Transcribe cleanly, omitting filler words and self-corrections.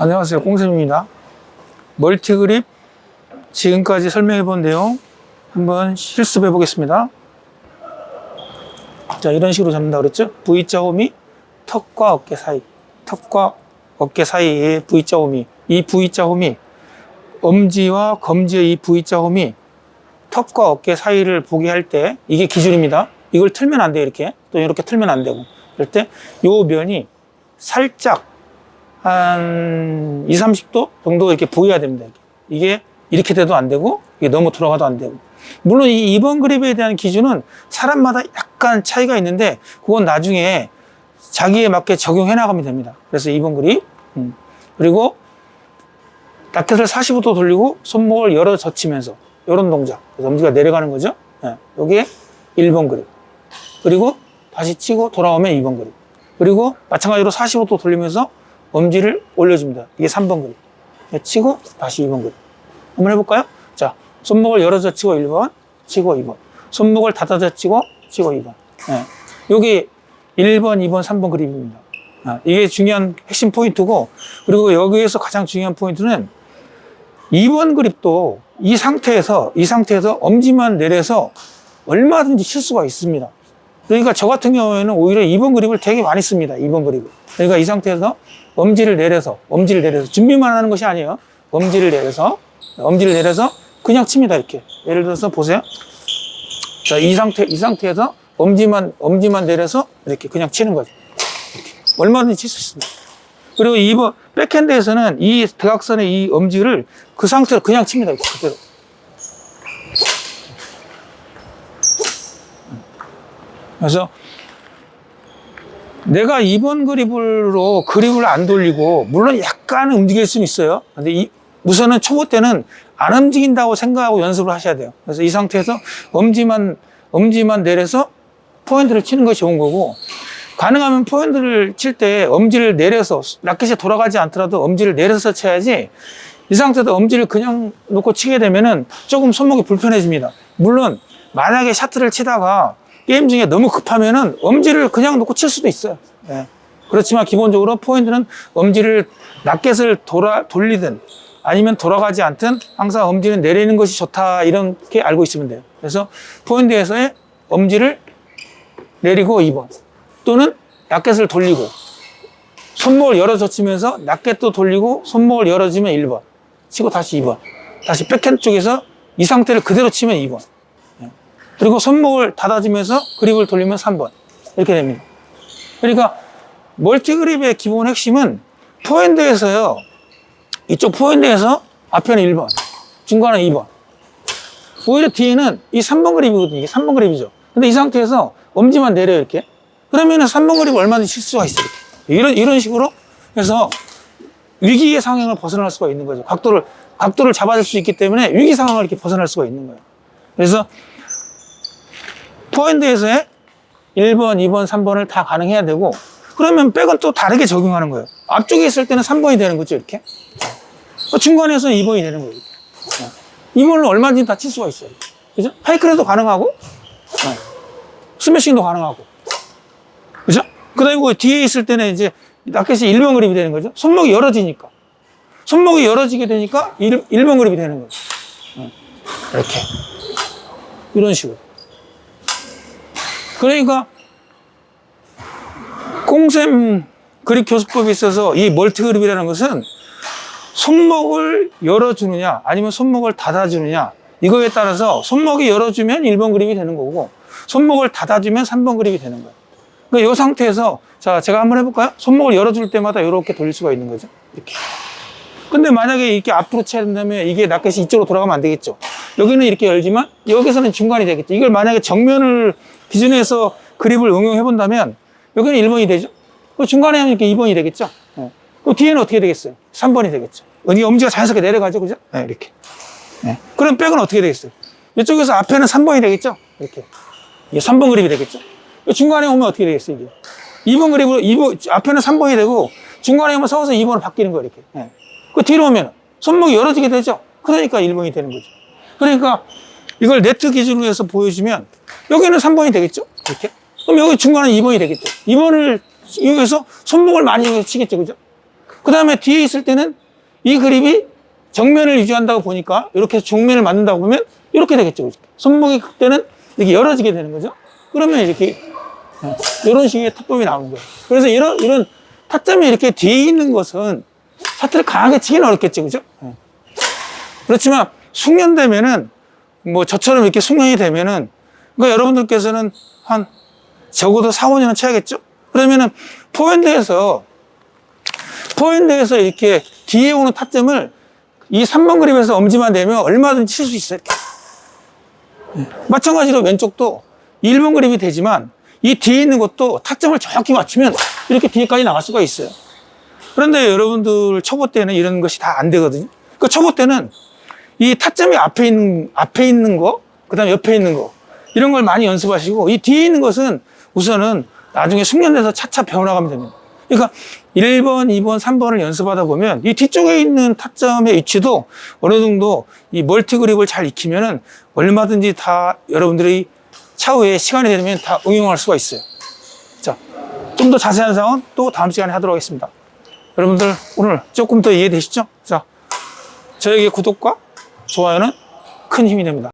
안녕하세요, 꽁쌤입니다. 멀티그립 지금까지 설명해 본 내용 한번 실습해 보겠습니다. 자, 이런 식으로 잡는다 그랬죠? V자 홈이 턱과 어깨 사이, 턱과 어깨 사이의 V자 홈이, 이 V자 홈이 엄지와 검지의 이 V자 홈이 턱과 어깨 사이를 보게 할 때 이게 기준입니다. 이걸 틀면 안 돼요. 이렇게 또 이렇게 틀면 안 되고, 그럴 때 요 면이 살짝 한 20, 30도 정도 이렇게 보여야 됩니다. 이게 이렇게 돼도 안 되고, 이게 너무 들어가도 안 되고. 물론 이 2번 그립에 대한 기준은 사람마다 약간 차이가 있는데, 그건 나중에 자기에 맞게 적용해 나가면 됩니다. 그래서 2번 그립. 그리고 라켓을 45도 돌리고 손목을 열어 젖히면서, 이런 동작. 그래서 엄지가 내려가는 거죠. 네. 여기에 1번 그립. 그리고 다시 치고 돌아오면 2번 그립. 그리고 마찬가지로 45도 돌리면서 엄지를 올려줍니다. 이게 3번 그립. 치고 다시 2번 그립. 한번 해볼까요? 자, 손목을 열어서 치고 1번, 치고 2번. 손목을 닫아서 치고 2번. 네. 여기 1번, 2번, 3번 그립입니다. 이게 중요한 핵심 포인트고, 그리고 여기에서 가장 중요한 포인트는 2번 그립도 이 상태에서 엄지만 내려서 얼마든지 칠 수가 있습니다. 그러니까 저 같은 경우에는 오히려 2번 그립을 되게 많이 씁니다. 2번 그립을. 그러니까 이 상태에서 엄지를 내려서 준비만 하는 것이 아니에요. 엄지를 내려서 그냥 칩니다. 이렇게. 예를 들어서 보세요. 자, 이 상태에서 엄지만 내려서 이렇게 그냥 치는 거죠. 이렇게. 얼마든지 칠 수 있습니다. 그리고 2번 백핸드에서는 이 대각선의 이 엄지를 그 상태로 그냥 칩니다. 이렇게 그대로. 그래서 내가 2번 그립을 안 돌리고, 물론 약간 움직일 수는 있어요. 근데 우선은 초보 때는 안 움직인다고 생각하고 연습을 하셔야 돼요. 그래서 이 상태에서 엄지만 내려서 포핸드를 치는 것이 좋은 거고, 가능하면 포핸드를 칠 때 엄지를 내려서, 라켓이 돌아가지 않더라도 엄지를 내려서 쳐야지, 이 상태에서 엄지를 그냥 놓고 치게 되면은 조금 손목이 불편해집니다. 물론 만약에 샤트를 치다가 게임 중에 너무 급하면은 엄지를 그냥 놓고 칠 수도 있어요. 예. 그렇지만 기본적으로 포핸드는 엄지를 라켓을 돌리든 아니면 돌아가지 않든 항상 엄지는 내리는 것이 좋다, 이렇게 알고 있으면 돼요. 그래서 포핸드에서의 엄지를 내리고 2번, 또는 라켓을 돌리고 손목을 열어젖히면서 라켓도 돌리고 손목을 열어주면 1번 치고 다시 2번, 다시 백핸드 쪽에서 이 상태를 그대로 치면 2번, 그리고 손목을 닫아주면서 그립을 돌리면 3번, 이렇게 됩니다. 그러니까 멀티그립의 기본 핵심은 포핸드에서요, 이쪽 포핸드에서 앞에는 1번, 중간은 2번, 오히려 뒤에는 이 3번 그립이거든요. 이게 3번 그립이죠. 근데 이 상태에서 엄지만 내려요, 이렇게. 그러면은 3번 그립 얼마든지 칠 수가 있어요. 이런 식으로 해서 위기의 상황을 벗어날 수가 있는 거죠. 각도를 잡아줄 수 있기 때문에 위기 상황을 이렇게 벗어날 수가 있는 거예요. 그래서 포핸드에서의 1번, 2번, 3번을 다 가능해야 되고, 그러면 백은 또 다르게 적용하는 거예요. 앞쪽에 있을 때는 3번이 되는 거죠, 이렇게. 중간에서는 2번이 되는 거예요, 이렇게. 2번을 얼마든지 다 칠 수가 있어요. 그죠? 파이크레도 가능하고, 스매싱도 가능하고. 그죠? 그 다음에 그 뒤에 있을 때는 이제 라켓이 1번 그립이 되는 거죠. 손목이 열어지니까. 손목이 열어지게 되니까 1번 그립이 되는 거죠. 이렇게. 이런 식으로. 그러니까 꽁쌤 그립 교수법에 있어서 이 멀티 그립이라는 것은 손목을 열어주느냐 아니면 손목을 닫아주느냐, 이거에 따라서 손목이 열어주면 1번 그립이 되는 거고, 손목을 닫아주면 3번 그립이 되는 거예요. 그러니까 이 상태에서, 자, 제가 한번 해볼까요? 손목을 열어줄 때마다 이렇게 돌릴 수가 있는 거죠. 이렇게. 근데 만약에 이렇게 앞으로 쳐야 된다면 이게 라켓이 이쪽으로 돌아가면 안 되겠죠. 여기는 이렇게 열지만 여기서는 중간이 되겠죠. 이걸 만약에 정면을 기준해서 그립을 응용해 본다면 여기는 1번이 되죠. 중간에 하면 이렇게 2번이 되겠죠. 그럼 뒤에는 어떻게 되겠어요? 3번이 되겠죠. 이 엄지가 자연스럽게 내려가죠. 그죠? 이렇게. 그럼 백은 어떻게 되겠어요? 이쪽에서 앞에는 3번이 되겠죠. 이렇게. 이게 3번 그립이 되겠죠. 중간에 오면 어떻게 되겠어요? 이게 2번 그립으로, 앞에는 3번이 되고 중간에 오면 서서 2번으로 바뀌는 거예요. 이렇게. 그 뒤로 오면 손목이 열어지게 되죠. 그러니까 1번이 되는 거죠. 그러니까 이걸 네트 기준으로 해서 보여주면 여기는 3번이 되겠죠. 이렇게. 그럼 여기 중간은 2번이 되겠죠. 2번을 이용해서 손목을 많이 치겠죠. 그죠? 그 다음에 뒤에 있을 때는 이 그립이 정면을 유지한다고 보니까 이렇게 중면을 맞는다고 보면 이렇게 되겠죠. 손목이 클 때는 이렇게 열어지게 되는 거죠. 그러면 이렇게 이런 식의 타법이 나오는 거예요. 그래서 이런 타점이 이렇게 뒤에 있는 것은 샤트를 강하게 치기는 어렵겠죠. 그죠? 그렇지만 숙련되면은 뭐 저처럼 이렇게 숙련이 되면은 그러니까 여러분들께서는 한 적어도 4, 5년은 쳐야겠죠? 그러면은 포핸드에서 이렇게 뒤에 오는 타점을 이 3번 그립에서 엄지만 내면 얼마든지 칠 수 있어요. 마찬가지로 왼쪽도 1번 그립이 되지만 이 뒤에 있는 것도 타점을 정확히 맞추면 이렇게 뒤에까지 나갈 수가 있어요. 그런데 여러분들 초보 때는 이런 것이 다 안 되거든요. 그 초보 때는 이 타점이 앞에 있는 거, 그 다음에 옆에 있는 거, 이런 걸 많이 연습하시고, 이 뒤에 있는 것은 우선은 나중에 숙련돼서 차차 배워나가면 됩니다. 그러니까 1번, 2번, 3번을 연습하다 보면 이 뒤쪽에 있는 타점의 위치도 어느 정도 이 멀티 그립을 잘 익히면은 얼마든지 다 여러분들이 차후에 시간이 되면 다 응용할 수가 있어요. 자, 좀 더 자세한 사항은 또 다음 시간에 하도록 하겠습니다. 여러분들 오늘 조금 더 이해되시죠? 자, 저에게 구독과 좋아요는 큰 힘이 됩니다.